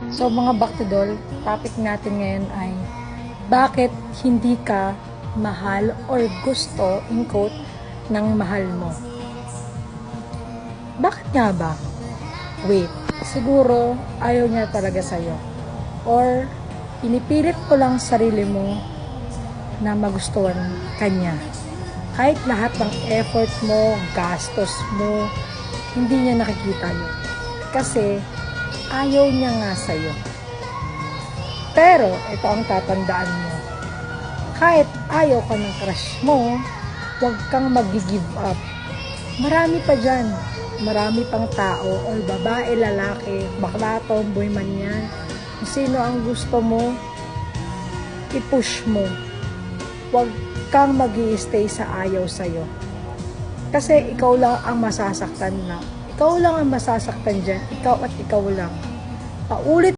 So mga baktidol, topic natin ngayon ay bakit hindi ka mahal or gusto, in quote, ng mahal mo? Bakit nga ba? Wait, siguro ayaw niya talaga sa'yo. Or pinipilit mo lang sarili mo na magustuhan kanya. Kahit lahat ng effort mo, gastos mo, hindi niya nakikita yun. Kasi ayaw niya nga sa'yo. Pero ito ang tatandaan mo. Kahit ayaw ka ng crush mo, huwag kang mag-give up. Marami pa dyan. Marami pang tao o babae, lalaki, bakla, tomboy man yan. Kung sino ang gusto mo, i-push mo. Huwag kang mag-i-stay sa ayaw sa'yo. Kasi ikaw lang ang masasaktan na. Ikaw lang ang masasaktan dyan. Ikaw at ikaw lang. Paulit